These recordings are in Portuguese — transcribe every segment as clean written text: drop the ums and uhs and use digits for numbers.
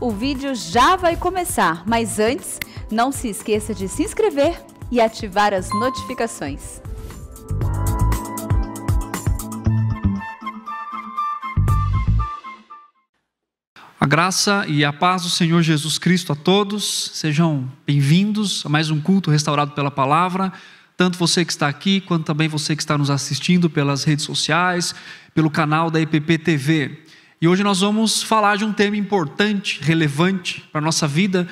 O vídeo já vai começar, mas antes, não se esqueça de se inscrever e ativar as notificações. A graça e a paz do Senhor Jesus Cristo a todos, sejam bem-vindos a mais um culto restaurado pela palavra, tanto você que está aqui, quanto também você que está nos assistindo pelas redes sociais, pelo canal da EPP TV. E hoje nós vamos falar de um tema importante, relevante para a nossa vida,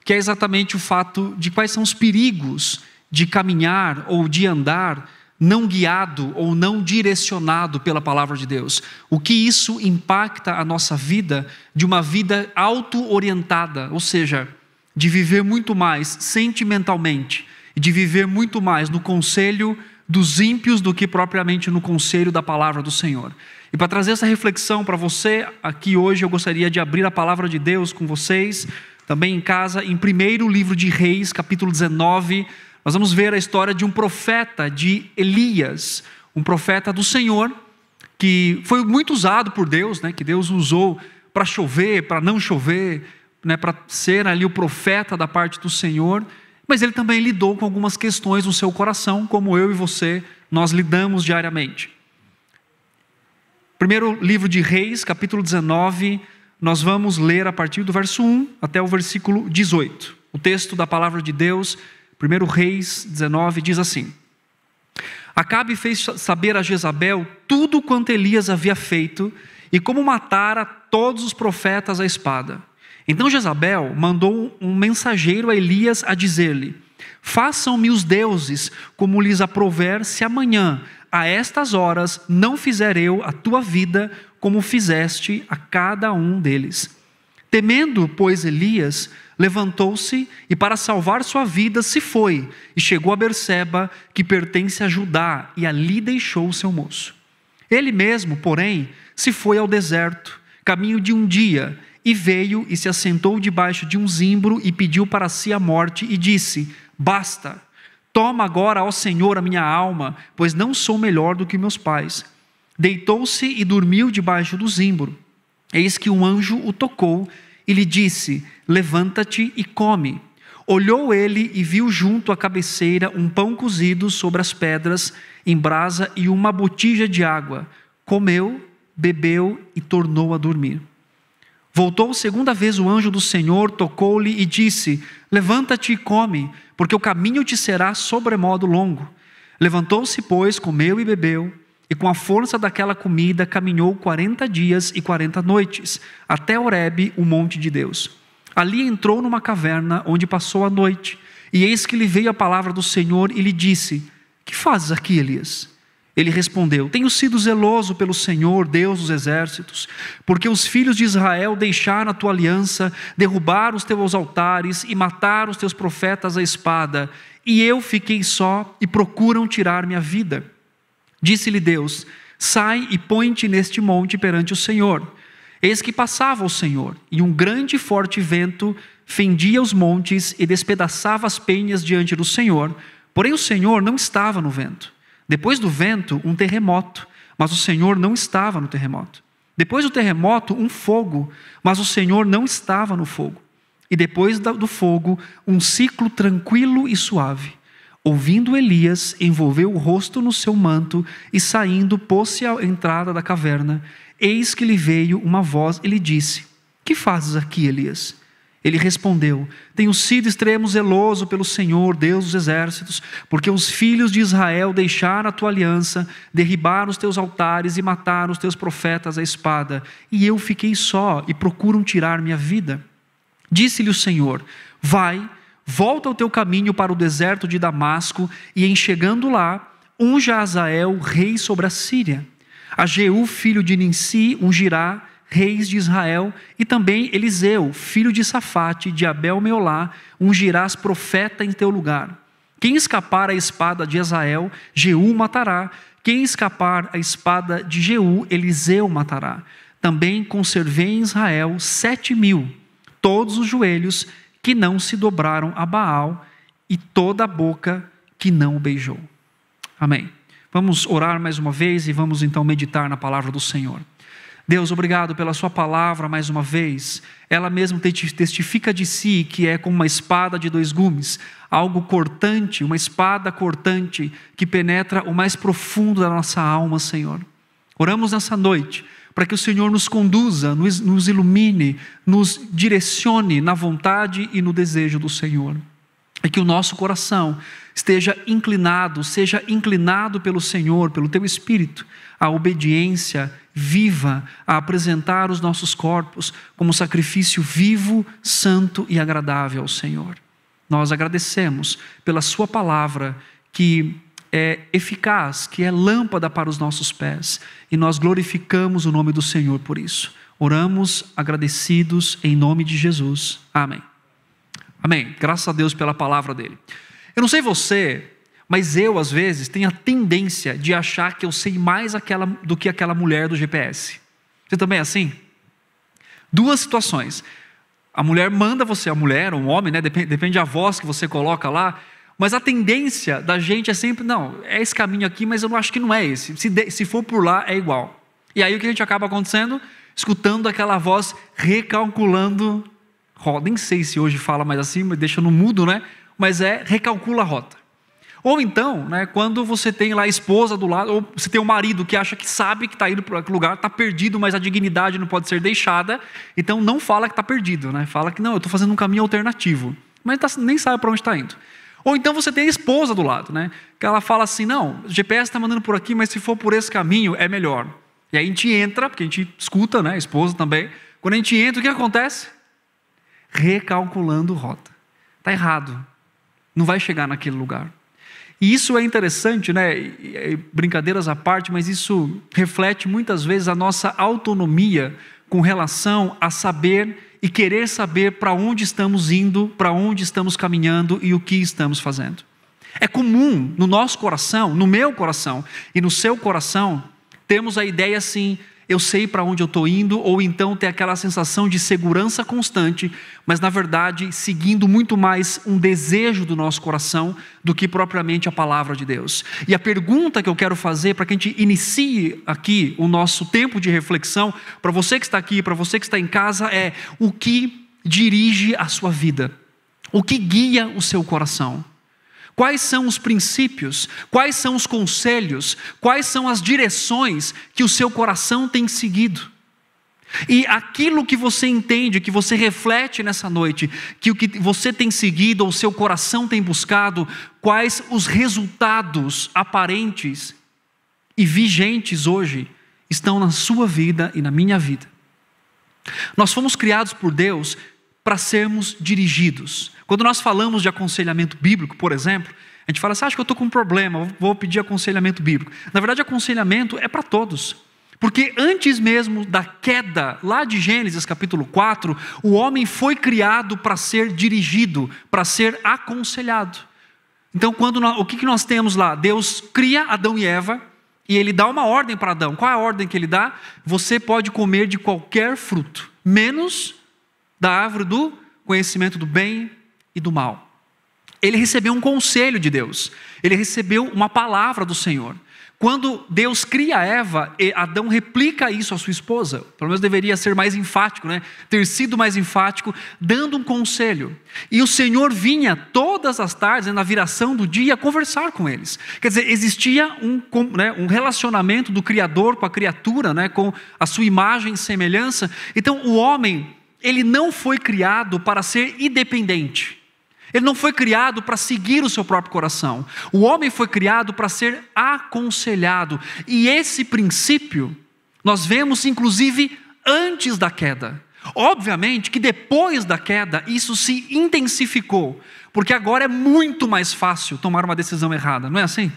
que é exatamente o fato de quais são os perigos de caminhar ou de andar não guiado ou não direcionado pela palavra de Deus. O que isso impacta a nossa vida, de uma vida auto-orientada, ou seja, de viver muito mais sentimentalmente, e de viver muito mais no conselho dos ímpios do que propriamente no conselho da palavra do Senhor. E para trazer essa reflexão para você, aqui hoje eu gostaria de abrir a palavra de Deus com vocês, também em casa, em 1º livro de Reis, capítulo 19, nós vamos ver a história de um profeta, de Elias, um profeta do Senhor, que foi muito usado por Deus, que Deus usou para chover, para não chover, para ser ali o profeta da parte do Senhor, mas ele também lidou com algumas questões no seu coração, como eu e você, nós lidamos diariamente. 1º livro de Reis, capítulo 19, nós vamos ler a partir do verso 1 até o versículo 18. O texto da palavra de Deus, 1 Reis 19, diz assim: Acabe fez saber a Jezabel tudo quanto Elias havia feito e como matara todos os profetas à espada. Então Jezabel mandou um mensageiro a Elias a dizer-lhe: Façam-me os deuses como lhes aprouver, se amanhã, a estas horas, não fizer eu a tua vida como fizeste a cada um deles. Temendo, pois, Elias, levantou-se e para salvar sua vida se foi e chegou a Berseba, que pertence a Judá, e ali deixou o seu moço. Ele mesmo, porém, se foi ao deserto, caminho de um dia, e veio e se assentou debaixo de um zimbro e pediu para si a morte e disse: Basta, toma agora, ó Senhor, a minha alma, pois não sou melhor do que meus pais. Deitou-se e dormiu debaixo do zimbro. Eis que um anjo o tocou e lhe disse: Levanta-te e come. Olhou ele e viu junto à cabeceira um pão cozido sobre as pedras em brasa e uma botija de água. Comeu, bebeu e tornou a dormir. Voltou segunda vez o anjo do Senhor, tocou-lhe e disse: Levanta-te e come, porque o caminho te será sobremodo longo. Levantou-se, pois, comeu e bebeu, e com a força daquela comida caminhou 40 dias e 40 noites, até Horebe, o monte de Deus. Ali entrou numa caverna, onde passou a noite, e eis que lhe veio a palavra do Senhor e lhe disse: Que fazes aqui, Elias? Ele respondeu: Tenho sido zeloso pelo Senhor, Deus dos exércitos, porque os filhos de Israel deixaram a tua aliança, derrubaram os teus altares e mataram os teus profetas à espada, e eu fiquei só e procuram tirar minha vida. Disse-lhe Deus: Sai e põe-te neste monte perante o Senhor. Eis que passava o Senhor, e um grande e forte vento fendia os montes e despedaçava as penhas diante do Senhor, porém o Senhor não estava no vento. Depois do vento, um terremoto, mas o Senhor não estava no terremoto. Depois do terremoto, um fogo, mas o Senhor não estava no fogo. E depois do fogo, um ciclo tranquilo e suave. Ouvindo Elias, envolveu o rosto no seu manto e saindo, pôs-se à entrada da caverna. Eis que lhe veio uma voz e lhe disse: Que fazes aqui, Elias? Ele respondeu: Tenho sido extremo zeloso pelo Senhor, Deus dos exércitos, porque os filhos de Israel deixaram a tua aliança, derribaram os teus altares e mataram os teus profetas à espada, e eu fiquei só e procuram tirar minha vida. Disse-lhe o Senhor: Vai, volta ao teu caminho para o deserto de Damasco, e em chegando lá, unja a Azael, rei sobre a Síria. A Jeú, filho de Ninsi, ungirá reis de Israel, e também Eliseu, filho de Safate, de Abel-Meolá, ungirás profeta em teu lugar. Quem escapar à espada de Azael, Jeú matará. Quem escapar à espada de Jeú, Eliseu matará. Também conservei em Israel 7.000, todos os joelhos que não se dobraram a Baal, e toda a boca que não o beijou. Amém. Vamos orar mais uma vez e vamos então meditar na palavra do Senhor. Deus, obrigado pela sua palavra mais uma vez. Ela mesma testifica de si que é como uma espada de dois gumes, algo cortante, uma espada cortante que penetra o mais profundo da nossa alma, Senhor. Oramos nessa noite para que o Senhor nos conduza, nos ilumine, nos direcione na vontade e no desejo do Senhor. E que o nosso coração seja inclinado pelo Senhor, pelo Teu Espírito, à obediência viva, a apresentar os nossos corpos como sacrifício vivo, santo e agradável ao Senhor. Nós agradecemos pela Sua palavra, que é eficaz, que é lâmpada para os nossos pés, e nós glorificamos o nome do Senhor por isso. Oramos agradecidos em nome de Jesus. Amém. Amém. Graças a Deus pela palavra dele. Eu não sei você, mas eu às vezes tenho a tendência de achar que eu sei mais do que aquela mulher do GPS. Você também é assim? Duas situações. A mulher manda você, a mulher ou um homem, né? Depende da voz que você coloca lá, mas a tendência da gente é sempre, não, é esse caminho aqui, mas eu acho que não é esse. Se for por lá, é igual. E aí o que a gente acaba acontecendo? Escutando aquela voz recalculando rota. Nem sei se hoje fala mais assim, mas deixa no mudo, né? Mas recalcula a rota. Ou então, né, quando você tem lá a esposa do lado, ou você tem o marido que acha que sabe que está indo para aquele lugar, está perdido, mas a dignidade não pode ser deixada, então não fala que está perdido, né? Fala que não, eu estou fazendo um caminho alternativo, mas nem sabe para onde está indo. Ou então você tem a esposa do lado, né? Que ela fala assim, não, o GPS está mandando por aqui, mas se for por esse caminho é melhor. E aí a gente entra, porque a gente escuta, né? A esposa também. Quando a gente entra, o que acontece? Recalculando rota. Está errado. Não vai chegar naquele lugar. E isso é interessante, né? Brincadeiras à parte, mas isso reflete muitas vezes a nossa autonomia com relação a saber e querer saber para onde estamos indo, para onde estamos caminhando e o que estamos fazendo. É comum no nosso coração, no meu coração e no seu coração, temos a ideia assim, eu sei para onde eu estou indo, ou então ter aquela sensação de segurança constante, mas na verdade seguindo muito mais um desejo do nosso coração do que propriamente a palavra de Deus. E a pergunta que eu quero fazer para que a gente inicie aqui o nosso tempo de reflexão, para você que está aqui, para você que está em casa, é: o que dirige a sua vida? O que guia o seu coração? Quais são os princípios, quais são os conselhos, quais são as direções que o seu coração tem seguido? E aquilo que você entende, que você reflete nessa noite, que o que você tem seguido, ou o seu coração tem buscado, quais os resultados aparentes e vigentes hoje estão na sua vida e na minha vida? Nós fomos criados por Deus para sermos dirigidos. Quando nós falamos de aconselhamento bíblico, por exemplo, a gente fala assim, acho que eu estou com um problema, vou pedir aconselhamento bíblico. Na verdade, aconselhamento é para todos. Porque antes mesmo da queda, lá de Gênesis capítulo 4, o homem foi criado para ser dirigido, para ser aconselhado. Então, o que nós temos lá? Deus cria Adão e Eva, e Ele dá uma ordem para Adão. Qual é a ordem que Ele dá? Você pode comer de qualquer fruto, menos da árvore do conhecimento do bem e do mal. Ele recebeu um conselho de Deus. Ele recebeu uma palavra do Senhor. Quando Deus cria Eva, Adão replica isso à sua esposa. Pelo menos deveria ser mais enfático, né? Ter sido mais enfático, dando um conselho. E o Senhor vinha todas as tardes, na viração do dia, conversar com eles. Quer dizer, existia um relacionamento do Criador com a criatura, né? Com a sua imagem e semelhança. Então o homem, ele não foi criado para ser independente. Ele não foi criado para seguir o seu próprio coração. O homem foi criado para ser aconselhado. E esse princípio nós vemos inclusive antes da queda. Obviamente que depois da queda isso se intensificou, porque agora é muito mais fácil tomar uma decisão errada, não é assim?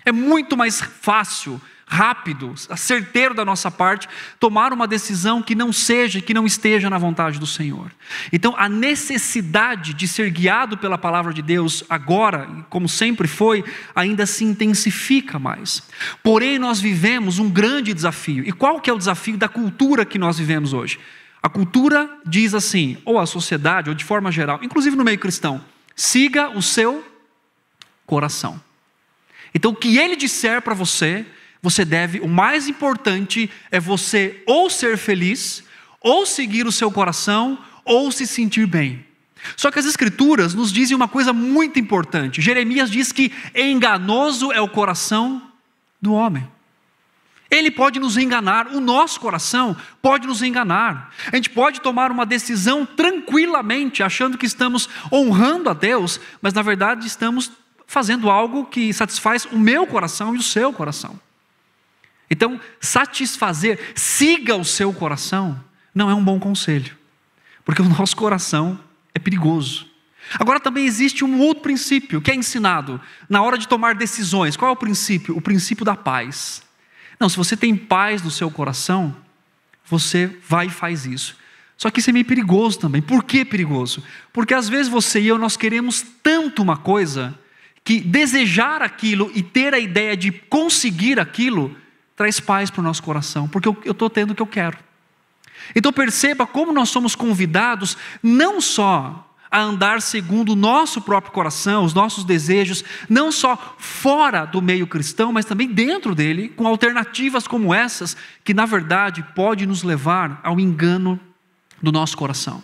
É muito mais fácil, rápido, certeiro da nossa parte, tomar uma decisão que não esteja na vontade do Senhor. Então a necessidade de ser guiado pela palavra de Deus agora, como sempre foi, ainda se intensifica mais. Porém nós vivemos um grande desafio. E qual que é o desafio da cultura que nós vivemos hoje? A cultura diz assim, ou a sociedade, ou de forma geral, inclusive no meio cristão: siga o seu coração. Então o que ele disser para você, o mais importante é você ou ser feliz, ou seguir o seu coração, ou se sentir bem. Só que as Escrituras nos dizem uma coisa muito importante. Jeremias diz que enganoso é o coração do homem. Ele pode nos enganar, o nosso coração pode nos enganar. A gente pode tomar uma decisão tranquilamente, achando que estamos honrando a Deus, mas na verdade estamos fazendo algo que satisfaz o meu coração e o seu coração. Então, siga o seu coração, não é um bom conselho, porque o nosso coração é perigoso. Agora também existe um outro princípio que é ensinado na hora de tomar decisões. Qual é o princípio? O princípio da paz. Não, se você tem paz no seu coração, você vai e faz isso. Só que isso é meio perigoso também. Por que perigoso? Porque às vezes você e eu, nós queremos tanto uma coisa, que desejar aquilo e ter a ideia de conseguir aquilo, traz paz para o nosso coração, porque eu estou tendo o que eu quero. Então perceba como nós somos convidados, não só a andar segundo o nosso próprio coração, os nossos desejos, não só fora do meio cristão, mas também dentro dele, com alternativas como essas, que na verdade pode nos levar ao engano do nosso coração.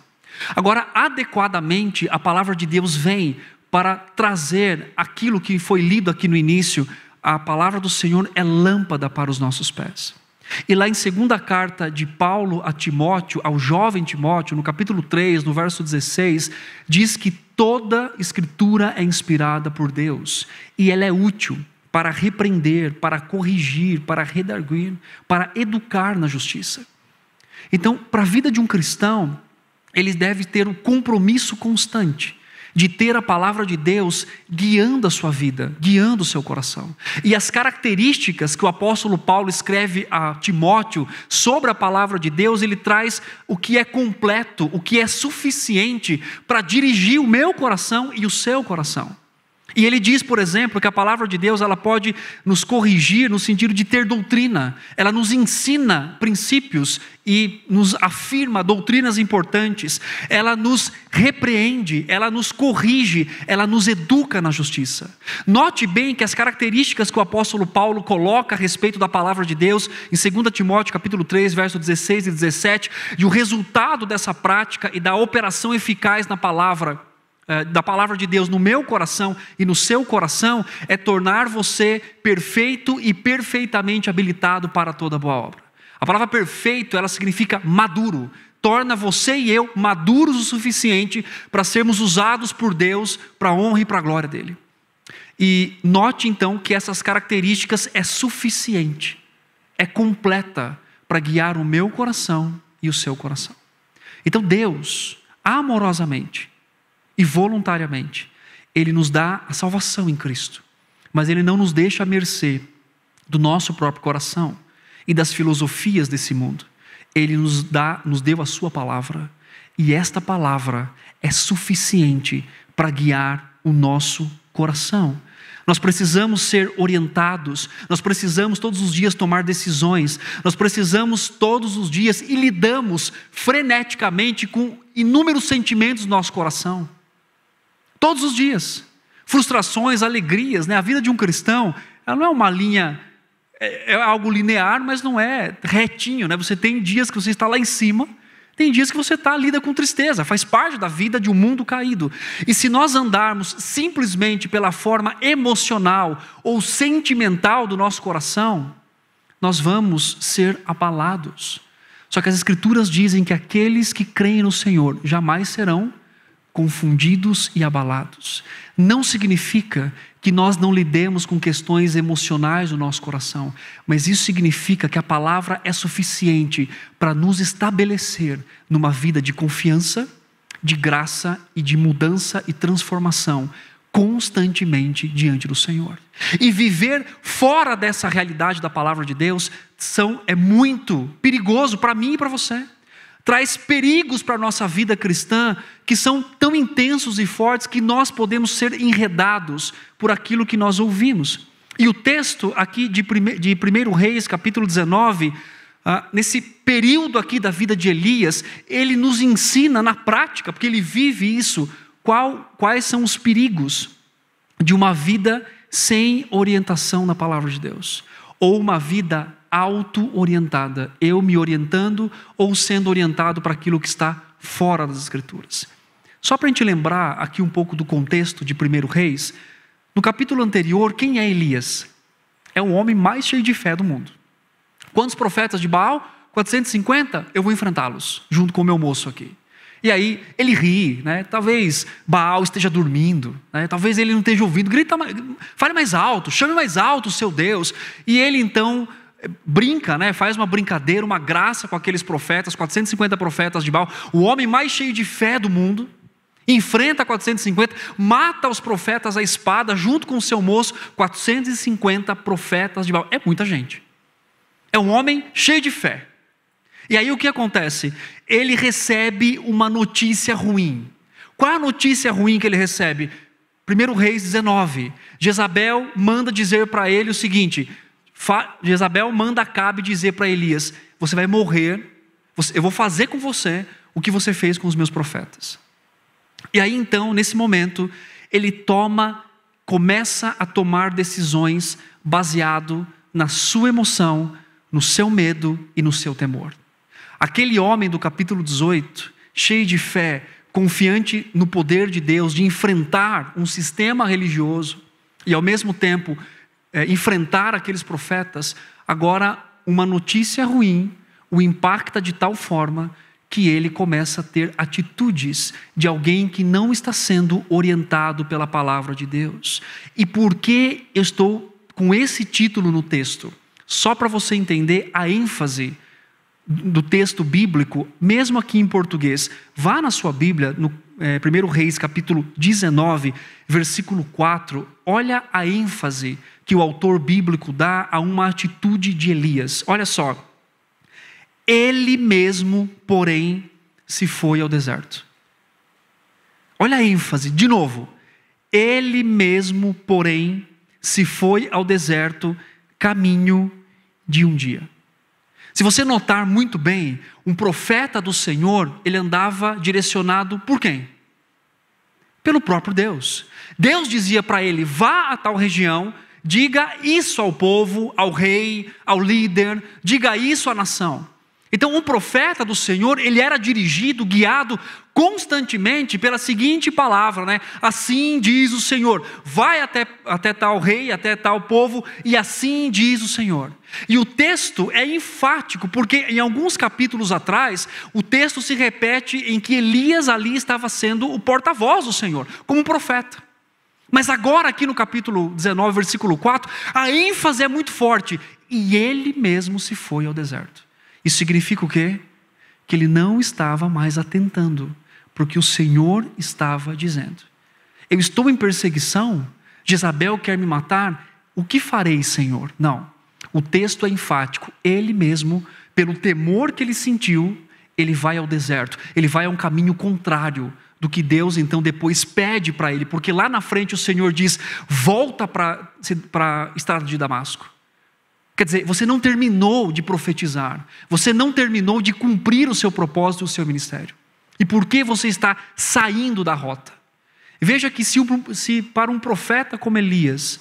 Agora, adequadamente, a palavra de Deus vem para trazer aquilo que foi lido aqui no início. A palavra do Senhor é lâmpada para os nossos pés. E lá em 2ª carta de Paulo a Timóteo, ao jovem Timóteo, no capítulo 3, no verso 16, diz que toda escritura é inspirada por Deus, e ela é útil para repreender, para corrigir, para redarguir, para educar na justiça. Então, para a vida de um cristão, ele deve ter um compromisso constante de ter a palavra de Deus guiando a sua vida, guiando o seu coração. E as características que o apóstolo Paulo escreve a Timóteo sobre a palavra de Deus, ele traz o que é completo, o que é suficiente para dirigir o meu coração e o seu coração. E ele diz, por exemplo, que a palavra de Deus ela pode nos corrigir no sentido de ter doutrina. Ela nos ensina princípios e nos afirma doutrinas importantes. Ela nos repreende, ela nos corrige, ela nos educa na justiça. Note bem que as características que o apóstolo Paulo coloca a respeito da palavra de Deus, em 2 Timóteo capítulo 3, verso 16 e 17, e o resultado dessa prática e da operação eficaz na palavra, da palavra de Deus no meu coração e no seu coração, é tornar você perfeito e perfeitamente habilitado para toda boa obra. A palavra perfeito, ela significa maduro, torna você e eu maduros o suficiente para sermos usados por Deus para a honra e para a glória dele. E note então que essas características é suficiente, é completa para guiar o meu coração e o seu coração. Então Deus, amorosamente e voluntariamente, Ele nos dá a salvação em Cristo, mas Ele não nos deixa à mercê do nosso próprio coração e das filosofias desse mundo. Ele nos deu a sua palavra, e esta palavra é suficiente para guiar o nosso coração. Nós precisamos ser orientados, nós precisamos todos os dias tomar decisões, nós precisamos todos os dias e lidamos freneticamente com inúmeros sentimentos do nosso coração. Todos os dias, frustrações, alegrias, né? A vida de um cristão, ela não é uma linha, é algo linear, mas não é retinho, né? Você tem dias que você está lá em cima, tem dias que você lida com tristeza, faz parte da vida de um mundo caído. E se nós andarmos simplesmente pela forma emocional ou sentimental do nosso coração, nós vamos ser abalados. Só que as Escrituras dizem que aqueles que creem no Senhor jamais serão confundidos e abalados. Não significa que nós não lidemos com questões emocionais do nosso coração, mas isso significa que a palavra é suficiente para nos estabelecer numa vida de confiança, de graça e de mudança e transformação constantemente diante do Senhor. E viver fora dessa realidade da palavra de Deus é muito perigoso para mim e para você. Traz perigos para a nossa vida cristã que são tão intensos e fortes que nós podemos ser enredados por aquilo que nós ouvimos. E o texto aqui de 1 Reis, capítulo 19, nesse período aqui da vida de Elias, ele nos ensina na prática, porque ele vive isso, quais são os perigos de uma vida sem orientação na palavra de Deus. ou uma vida auto-orientada, eu me orientando ou sendo orientado para aquilo que está fora das Escrituras. Só para a gente lembrar aqui um pouco do contexto de 1 Reis, no capítulo anterior, quem é Elias? É o homem mais cheio de fé do mundo. Quantos profetas de Baal? 450? Eu vou enfrentá-los, junto com o meu moço aqui. E aí ele ri, né? Talvez Baal esteja dormindo, né? Talvez ele não esteja ouvindo, grita, fale mais alto, chame mais alto o seu Deus. E ele então brinca, né? Faz uma brincadeira, uma graça com aqueles profetas, 450 profetas de Baal, o homem mais cheio de fé do mundo, enfrenta 450, mata os profetas à espada, junto com o seu moço, 450 profetas de Baal. É muita gente. É um homem cheio de fé. E aí o que acontece? Ele recebe uma notícia ruim. Qual é a notícia ruim que ele recebe? 1 Reis 19. Jezabel manda dizer para ele o seguinte, Jezabel manda Acabe dizer para Elias, você vai morrer, eu vou fazer com você o que você fez com os meus profetas. E aí então, nesse momento, ele começa a tomar decisões baseado na sua emoção, no seu medo e no seu temor. Aquele homem do capítulo 18, cheio de fé, confiante no poder de Deus, de enfrentar um sistema religioso e ao mesmo tempo enfrentar aqueles profetas, agora uma notícia ruim o impacta de tal forma que ele começa a ter atitudes de alguém que não está sendo orientado pela palavra de Deus. E por que eu estou com esse título no texto? Só para você entender a ênfase do texto bíblico, mesmo aqui em português. Vá na sua Bíblia, no 1 Reis capítulo 19, versículo 4, olha a ênfase que o autor bíblico dá a uma atitude de Elias. Olha só, ele mesmo, porém, se foi ao deserto. Olha a ênfase, de novo, ele mesmo, porém, se foi ao deserto, caminho de um dia. Se você notar muito bem, um profeta do Senhor, ele andava direcionado por quem? Pelo próprio Deus. Deus dizia para ele, vá a tal região, diga isso ao povo, ao rei, ao líder, diga isso à nação. Então um profeta do Senhor, ele era dirigido, guiado constantemente pela seguinte palavra, né? Assim diz o Senhor, vai até tal rei, até tal povo, e assim diz o Senhor. E o texto é enfático, porque em alguns capítulos atrás, o texto se repete em que Elias ali estava sendo o porta-voz do Senhor, como profeta. Mas agora aqui no capítulo 19, versículo 4, a ênfase é muito forte, e ele mesmo se foi ao deserto. Isso significa o quê? Que ele não estava mais atentando para o que o Senhor estava dizendo. Eu estou em perseguição, Jezabel quer me matar, o que farei, Senhor? Não, o texto é enfático, ele mesmo, pelo temor que ele sentiu, ele vai ao deserto, ele vai a um caminho contrário do que Deus então depois pede para ele, porque lá na frente o Senhor diz, volta para a estrada de Damasco. Quer dizer, você não terminou de profetizar, você não terminou de cumprir o seu propósito e o seu ministério. E por que você está saindo da rota? Veja que se para um profeta como Elias,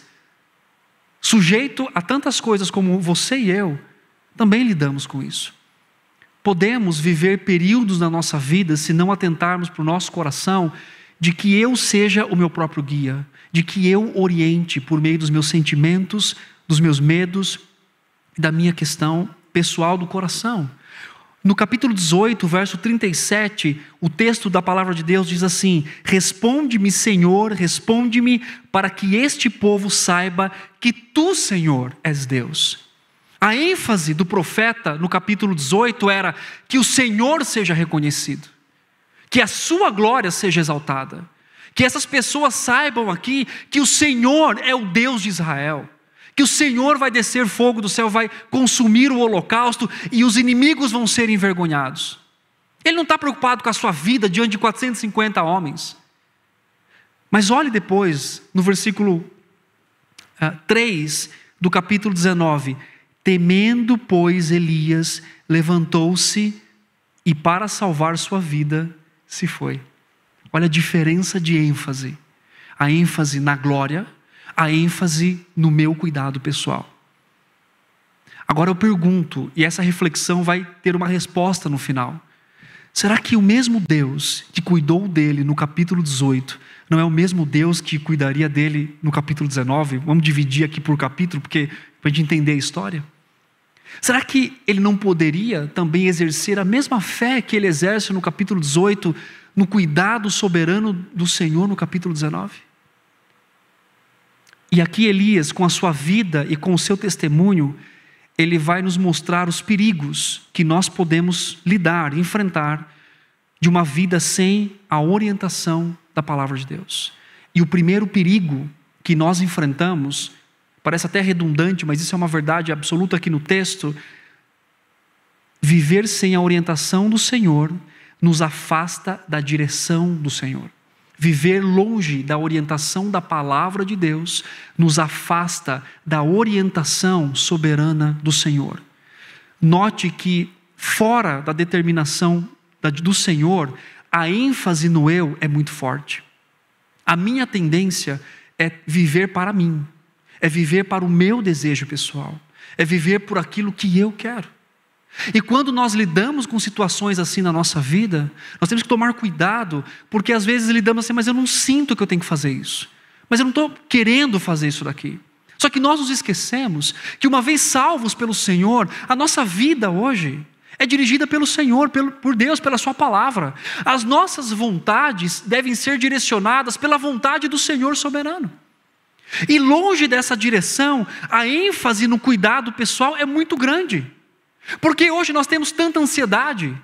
sujeito a tantas coisas como você e eu, também lidamos com isso. Podemos viver períodos na nossa vida, se não atentarmos para o nosso coração, de que eu seja o meu próprio guia, de que eu oriente por meio dos meus sentimentos, dos meus medos, da minha questão pessoal do coração. No capítulo 18, verso 37, o texto da palavra de Deus diz assim: responde-me, Senhor, responde-me, para que este povo saiba que tu, Senhor, és Deus. A ênfase do profeta no capítulo 18 era que o Senhor seja reconhecido, que a sua glória seja exaltada, que essas pessoas saibam aqui que o Senhor é o Deus de Israel, que o Senhor vai descer fogo do céu, vai consumir o holocausto e os inimigos vão ser envergonhados. Ele não está preocupado com a sua vida diante de 450 homens. Mas olhe depois, no versículo 3 do capítulo 19. Temendo, pois, Elias levantou-se e para salvar sua vida se foi. Olha a diferença de ênfase. A ênfase na glória, a ênfase no meu cuidado pessoal. Agora eu pergunto, e essa reflexão vai ter uma resposta no final. Será que o mesmo Deus que cuidou dele no capítulo 18, não é o mesmo Deus que cuidaria dele no capítulo 19? Vamos dividir aqui por capítulo, para a gente entender a história. Será que ele não poderia também exercer a mesma fé que ele exerce no capítulo 18, no cuidado soberano do Senhor no capítulo 19? E aqui Elias, com a sua vida e com o seu testemunho, ele vai nos mostrar os perigos que nós podemos lidar, enfrentar, de uma vida sem a orientação da palavra de Deus. E o primeiro perigo que nós enfrentamos, parece até redundante, mas isso é uma verdade absoluta aqui no texto: viver sem a orientação do Senhor nos afasta da direção do Senhor. Viver longe da orientação da palavra de Deus nos afasta da orientação soberana do Senhor. Note que fora da determinação do Senhor, a ênfase no eu é muito forte. A minha tendência é viver para mim, é viver para o meu desejo pessoal, é viver por aquilo que eu quero. E quando nós lidamos com situações assim na nossa vida, nós temos que tomar cuidado, porque às vezes lidamos assim, mas eu não sinto que eu tenho que fazer isso, mas eu não estou querendo fazer isso daqui. Só que nós nos esquecemos que uma vez salvos pelo Senhor, a nossa vida hoje é dirigida pelo Senhor, por Deus, pela sua palavra. As nossas vontades devem ser direcionadas pela vontade do Senhor soberano. E longe dessa direção, a ênfase no cuidado pessoal é muito grande. Porque hoje nós temos tanta ansiedade,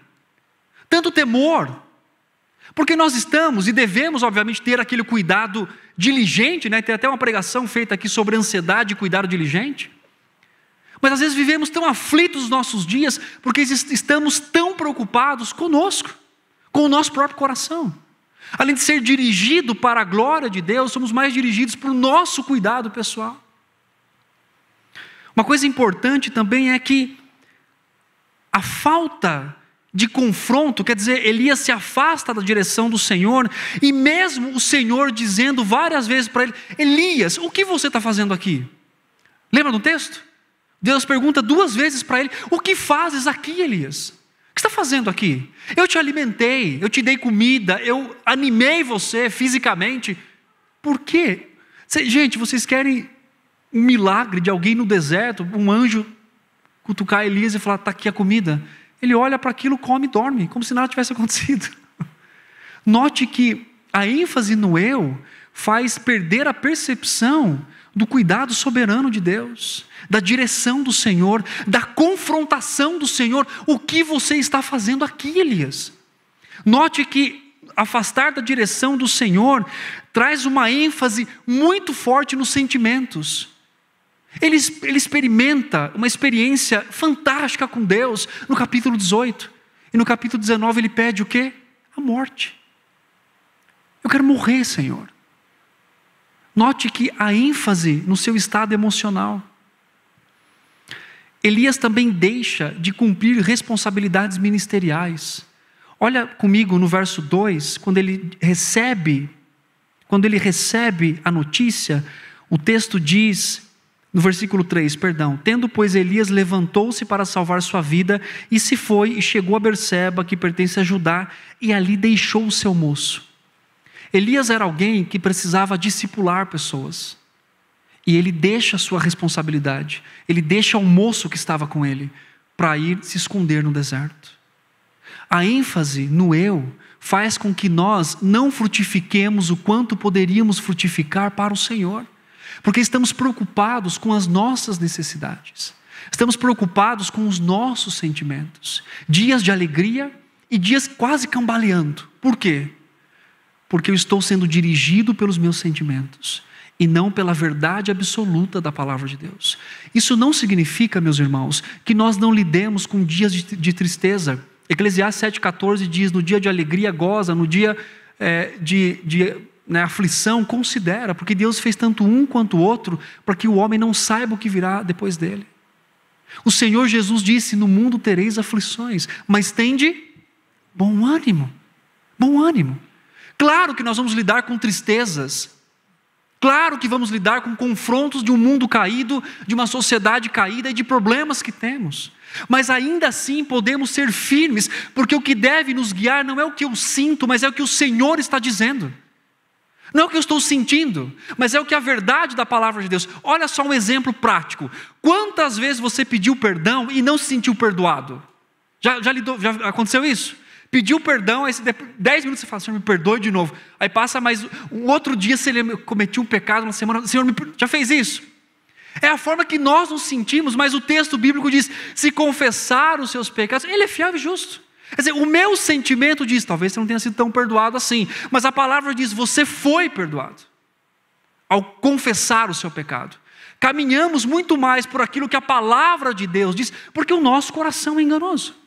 tanto temor, porque nós estamos e devemos obviamente ter aquele cuidado diligente, né? Tem até uma pregação feita aqui sobre ansiedade e cuidado diligente. Mas às vezes vivemos tão aflitos nos nossos dias, porque estamos tão preocupados conosco, com o nosso próprio coração. Além de ser dirigido para a glória de Deus, somos mais dirigidos para o nosso cuidado pessoal. Uma coisa importante também é que a falta de confronto, quer dizer, Elias se afasta da direção do Senhor, e mesmo o Senhor dizendo várias vezes para ele: Elias, o que você está fazendo aqui? Lembra do texto? Deus pergunta 2 vezes para ele: o que fazes aqui, Elias? O que você está fazendo aqui? Eu te alimentei, eu te dei comida, eu animei você fisicamente. Por quê? Gente, vocês querem um milagre de alguém no deserto, um anjo cutucar Elias e falar: está aqui a comida? Ele olha para aquilo, come e dorme, como se nada tivesse acontecido. Note que a ênfase no eu faz perder a percepção do cuidado soberano de Deus, da direção do Senhor, da confrontação do Senhor. O que você está fazendo aqui, Elias? Note que afastar da direção do Senhor traz uma ênfase muito forte nos sentimentos. Ele experimenta uma experiência fantástica com Deus no capítulo 18. E no capítulo 19 ele pede o quê? A morte. Eu quero morrer, Senhor. Note que a ênfase no seu estado emocional. Elias também deixa de cumprir responsabilidades ministeriais. Olha comigo no verso 2, quando ele recebe a notícia, o texto diz, no versículo 3, tendo pois Elias levantou-se para salvar sua vida, e se foi e chegou a Berseba, que pertence a Judá, e ali deixou o seu moço. Elias era alguém que precisava discipular pessoas, e ele deixa a sua responsabilidade, ele deixa o moço que estava com ele, para ir se esconder no deserto. A ênfase no eu faz com que nós não frutifiquemos o quanto poderíamos frutificar para o Senhor, porque estamos preocupados com as nossas necessidades, estamos preocupados com os nossos sentimentos, dias de alegria e dias quase cambaleando. Por quê? Porque eu estou sendo dirigido pelos meus sentimentos e não pela verdade absoluta da palavra de Deus. Isso não significa, meus irmãos, que nós não lidemos com dias de tristeza. Eclesiastes 7,14 diz: no dia de alegria goza, no dia de aflição considera, porque Deus fez tanto um quanto o outro, para que o homem não saiba o que virá depois dele. O Senhor Jesus disse: no mundo tereis aflições, mas tende bom ânimo. Bom ânimo. Claro que nós vamos lidar com tristezas, Claro que vamos lidar com confrontos de um mundo caído, de uma sociedade caída e de problemas que temos. Mas ainda assim podemos ser firmes, porque o que deve nos guiar não é o que eu sinto, mas é o que o Senhor está dizendo. Não é o que eu estou sentindo, mas é o que a verdade da palavra de Deus. Olha só um exemplo prático. Quantas vezes você pediu perdão e não se sentiu perdoado? Já aconteceu isso? Pediu perdão, aí 10 minutos você fala, Senhor, me perdoe de novo. Aí passa mais um outro dia, se ele cometeu um pecado, uma semana, Senhor, já fez isso? É a forma que nós nos sentimos, mas o texto bíblico diz, se confessar os seus pecados, Ele é fiel e justo. Quer dizer, o meu sentimento diz, talvez você não tenha sido tão perdoado assim, mas a palavra diz, você foi perdoado, ao confessar o seu pecado. Caminhamos muito mais por aquilo que a palavra de Deus diz, porque o nosso coração é enganoso.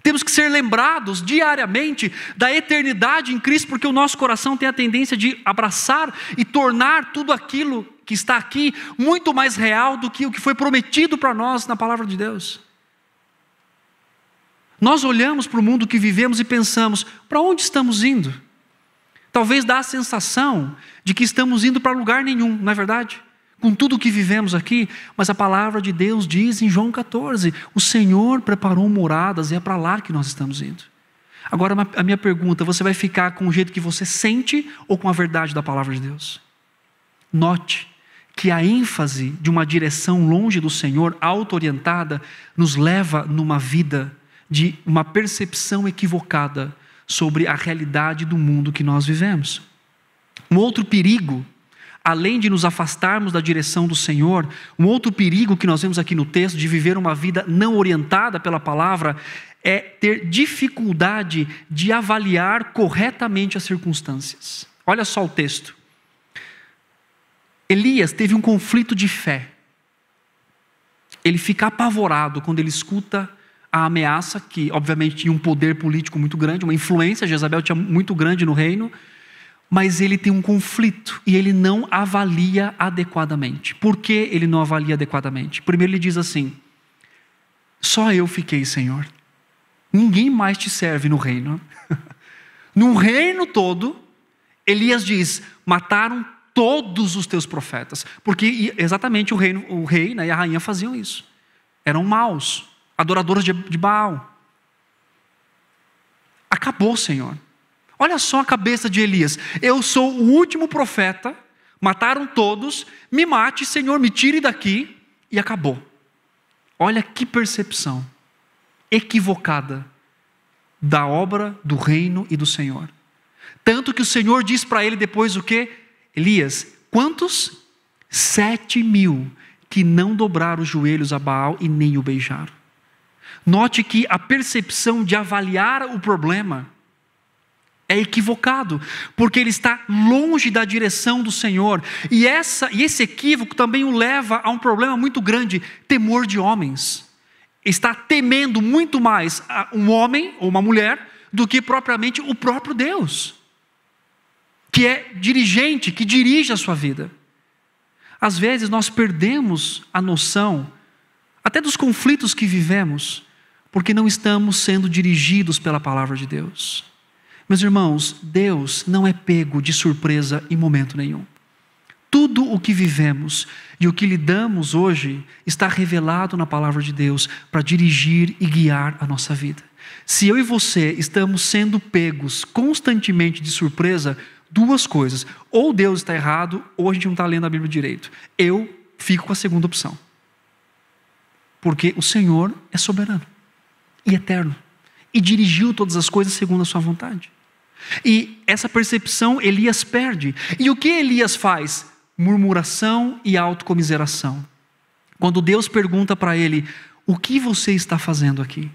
Temos que ser lembrados diariamente da eternidade em Cristo, porque o nosso coração tem a tendência de abraçar e tornar tudo aquilo que está aqui muito mais real do que o que foi prometido para nós na palavra de Deus. Nós olhamos para o mundo que vivemos e pensamos, para onde estamos indo? Talvez dá a sensação de que estamos indo para lugar nenhum, não é verdade? Com tudo o que vivemos aqui, mas a palavra de Deus diz em João 14, o Senhor preparou moradas e é para lá que nós estamos indo. Agora a minha pergunta, você vai ficar com o jeito que você sente ou com a verdade da palavra de Deus? Note que a ênfase de uma direção longe do Senhor, auto-orientada, nos leva numa vida de uma percepção equivocada sobre a realidade do mundo que nós vivemos. Um outro perigo, além de nos afastarmos da direção do Senhor, um outro perigo que nós vemos aqui no texto de viver uma vida não orientada pela palavra é ter dificuldade de avaliar corretamente as circunstâncias. Olha só o texto. Elias teve um conflito de fé. Ele fica apavorado quando ele escuta a ameaça, que obviamente tinha um poder político muito grande, uma influência, Jezabel tinha muito grande no reino, mas ele tem um conflito e ele não avalia adequadamente. Por que ele não avalia adequadamente? Primeiro ele diz assim, só eu fiquei, Senhor. Ninguém mais te serve no reino. No reino todo, Elias diz, mataram todos os teus profetas. Porque exatamente o rei, né, e a rainha faziam isso. Eram maus, adoradores de Baal. Acabou, Senhor. Olha só a cabeça de Elias. Eu sou o último profeta, mataram todos, me mate, Senhor, me tire daqui, e acabou. Olha que percepção equivocada da obra, do reino e do Senhor. Tanto que o Senhor diz para ele depois o quê? Elias, quantos? 7.000 que não dobraram os joelhos a Baal e nem o beijaram. Note que a percepção de avaliar o problema é equivocado, porque ele está longe da direção do Senhor, e esse equívoco também o leva a um problema muito grande, temor de homens. Está temendo muito mais um homem ou uma mulher do que propriamente o próprio Deus, que é dirigente, que dirige a sua vida. Às vezes nós perdemos a noção, até dos conflitos que vivemos, porque não estamos sendo dirigidos pela palavra de Deus. Meus irmãos, Deus não é pego de surpresa em momento nenhum. Tudo o que vivemos e o que lidamos hoje está revelado na palavra de Deus para dirigir e guiar a nossa vida. Se eu e você estamos sendo pegos constantemente de surpresa, duas coisas: ou Deus está errado, ou a gente não está lendo a Bíblia direito. Eu fico com a segunda opção, porque o Senhor é soberano e eterno e dirigiu todas as coisas segundo a sua vontade. E essa percepção Elias perde. E o que Elias faz? Murmuração e autocomiseração. Quando Deus pergunta para ele, o que você está fazendo aqui?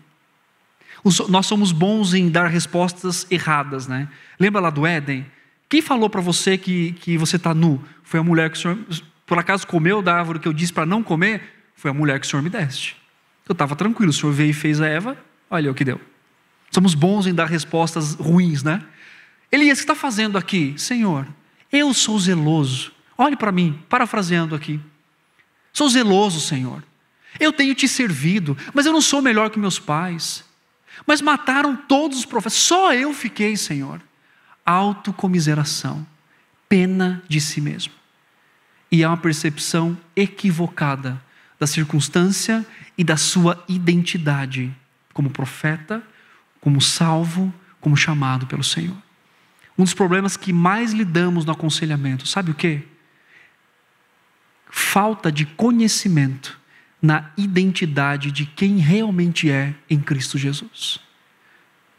Nós somos bons em dar respostas erradas, né? Lembra lá do Éden? Quem falou para você que você está nu? Foi a mulher que o Senhor, por acaso, comeu da árvore que eu disse para não comer? Foi a mulher que o Senhor me deste. Eu estava tranquilo, o Senhor veio e fez a Eva, olha o que deu. Somos bons em dar respostas ruins, né? Elias, o que está fazendo aqui? Senhor, eu sou zeloso. Olhe para mim, parafraseando aqui. Sou zeloso, Senhor. Eu tenho te servido, mas eu não sou melhor que meus pais. Mas mataram todos os profetas, só eu fiquei, Senhor. Autocomiseração, pena de si mesmo. E há uma percepção equivocada da circunstância e da sua identidade como profeta, como salvo, como chamado pelo Senhor. Um dos problemas que mais lidamos no aconselhamento, sabe o quê? Falta de conhecimento na identidade de quem realmente é em Cristo Jesus.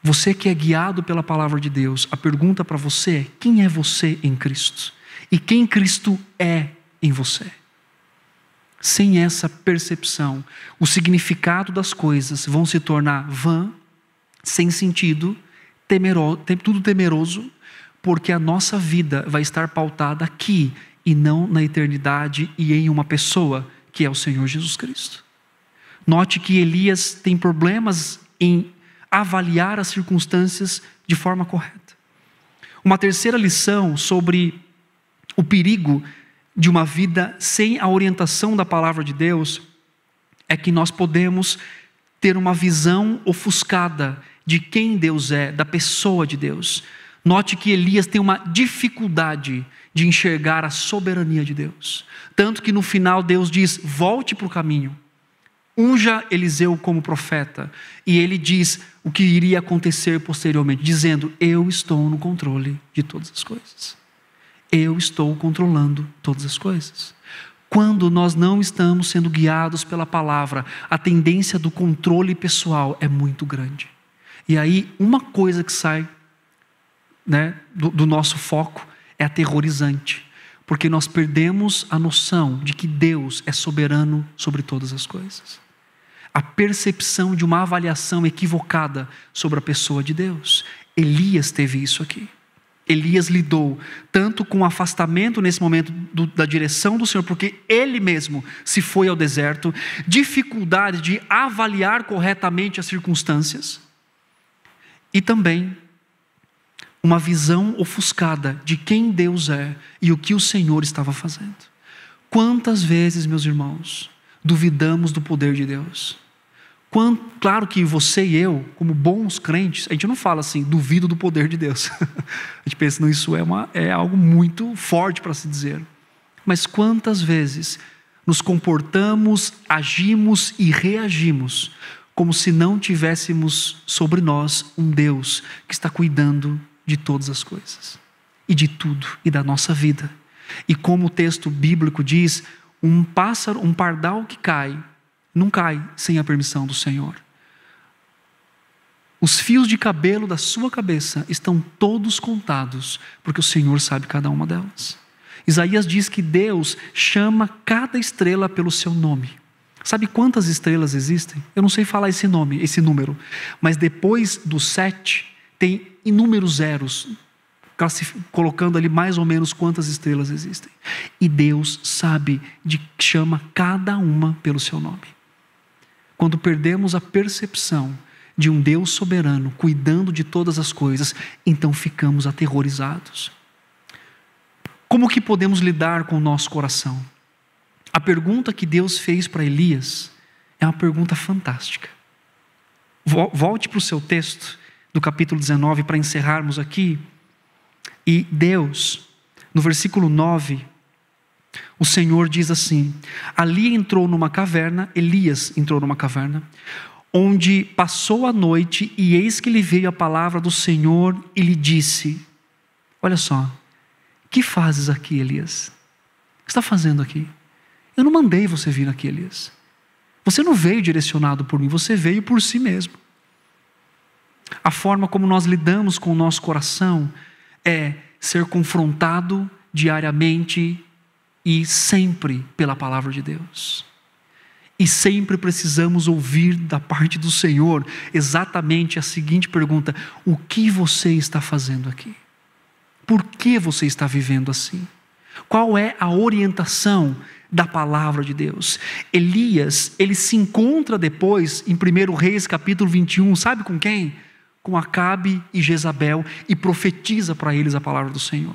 Você que é guiado pela palavra de Deus, a pergunta para você é: quem é você em Cristo? E quem Cristo é em você? Sem essa percepção, o significado das coisas vão se tornar vã, sem sentido, tudo temeroso, porque a nossa vida vai estar pautada aqui e não na eternidade e em uma pessoa que é o Senhor Jesus Cristo. Note que Elias tem problemas em avaliar as circunstâncias de forma correta. Uma terceira lição sobre o perigo de uma vida sem a orientação da palavra de Deus é que nós podemos ter uma visão ofuscada de quem Deus é, da pessoa de Deus. Note que Elias tem uma dificuldade de enxergar a soberania de Deus. Tanto que no final Deus diz: volte para o caminho, unja Eliseu como profeta. E ele diz o que iria acontecer posteriormente, dizendo: eu estou no controle de todas as coisas. Eu estou controlando todas as coisas. Quando nós não estamos sendo guiados pela palavra, a tendência do controle pessoal é muito grande. E aí uma coisa que sai do nosso foco é aterrorizante, porque nós perdemos a noção de que Deus é soberano sobre todas as coisas. A percepção de uma avaliação equivocada sobre a pessoa de Deus. Elias teve isso aqui. Elias lidou tanto com o afastamento nesse momento da direção do Senhor, porque ele mesmo se foi ao deserto, dificuldade de avaliar corretamente as circunstâncias, e também uma visão ofuscada de quem Deus é e o que o Senhor estava fazendo. Quantas vezes, meus irmãos, duvidamos do poder de Deus? Claro que você e eu, como bons crentes, a gente não fala assim: duvido do poder de Deus. A gente pensa, não, isso é algo muito forte para se dizer. Mas quantas vezes nos comportamos, agimos e reagimos como se não tivéssemos sobre nós um Deus que está cuidando de todas as coisas, e de tudo, e da nossa vida. E como o texto bíblico diz, um pardal que cai, não cai sem a permissão do Senhor. Os fios de cabelo da sua cabeça estão todos contados, porque o Senhor sabe cada uma delas. Isaías diz que Deus chama cada estrela pelo seu nome. Sabe quantas estrelas existem? Eu não sei falar esse número, mas depois do 7, tem inúmeros zeros, colocando ali mais ou menos quantas estrelas existem. E Deus chama cada uma pelo seu nome. Quando perdemos a percepção de um Deus soberano, cuidando de todas as coisas, então ficamos aterrorizados. Como que podemos lidar com o nosso coração? A pergunta que Deus fez para Elias é uma pergunta fantástica. Volte para o seu texto do capítulo 19 para encerrarmos aqui. E Deus, no versículo 9, o Senhor diz assim: ali Elias entrou numa caverna, onde passou a noite, e eis que lhe veio a palavra do Senhor e lhe disse: olha só, que fazes aqui, Elias? O que está fazendo aqui? Eu não mandei você vir aqui, Elias. Você não veio direcionado por mim, você veio por si mesmo. A forma como nós lidamos com o nosso coração é ser confrontado diariamente e sempre pela palavra de Deus. E sempre precisamos ouvir da parte do Senhor exatamente a seguinte pergunta: o que você está fazendo aqui? Por que você está vivendo assim? Qual é a orientação da palavra de Deus? Elias, ele se encontra depois em 1 Reis capítulo 21, sabe com quem? Com Acabe e Jezabel, e profetiza para eles a palavra do Senhor.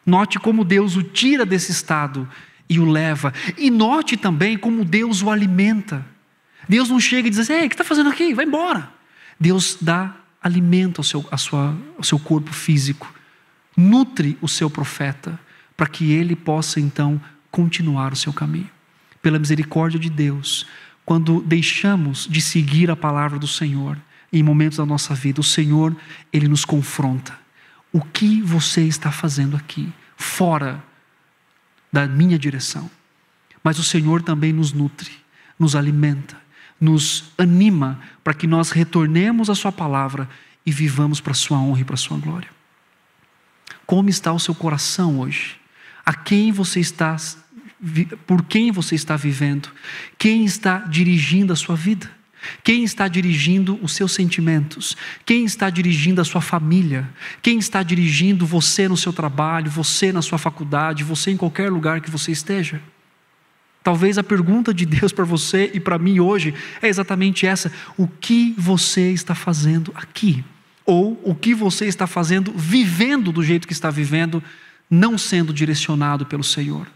Note como Deus o tira desse estado e o leva, e note também como Deus o alimenta. Deus não chega e diz assim: ei, o que está fazendo aqui? Vai embora. Deus dá alimento ao seu corpo físico, nutre o seu profeta, para que ele possa então continuar o seu caminho. Pela misericórdia de Deus, quando deixamos de seguir a palavra do Senhor, em momentos da nossa vida, o Senhor, Ele nos confronta. O que você está fazendo aqui, fora da minha direção? Mas o Senhor também nos nutre, nos alimenta, nos anima para que nós retornemos à sua palavra e vivamos para a sua honra e para a sua glória. Como está o seu coração hoje? A quem você está, por quem você está vivendo? Quem está dirigindo a sua vida? Quem está dirigindo os seus sentimentos? Quem está dirigindo a sua família? Quem está dirigindo você no seu trabalho, você na sua faculdade, você em qualquer lugar que você esteja? Talvez a pergunta de Deus para você e para mim hoje é exatamente essa: o que você está fazendo aqui? Ou o que você está fazendo, vivendo do jeito que está vivendo, não sendo direcionado pelo Senhor?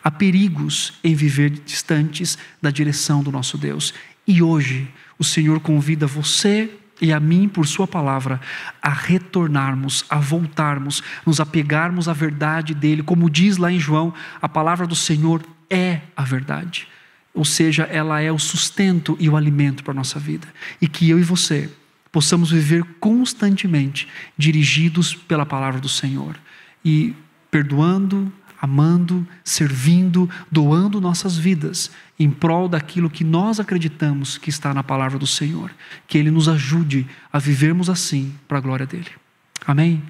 Há perigos em viver distantes da direção do nosso Deus. E hoje o Senhor convida você e a mim, por sua palavra, a retornarmos, a voltarmos, nos apegarmos à verdade dele. Como diz lá em João, a palavra do Senhor é a verdade. Ou seja, ela é o sustento e o alimento para a nossa vida. E que eu e você possamos viver constantemente dirigidos pela palavra do Senhor. E perdoando, amando, servindo, doando nossas vidas em prol daquilo que nós acreditamos que está na palavra do Senhor. Que Ele nos ajude a vivermos assim para a glória dEle. Amém?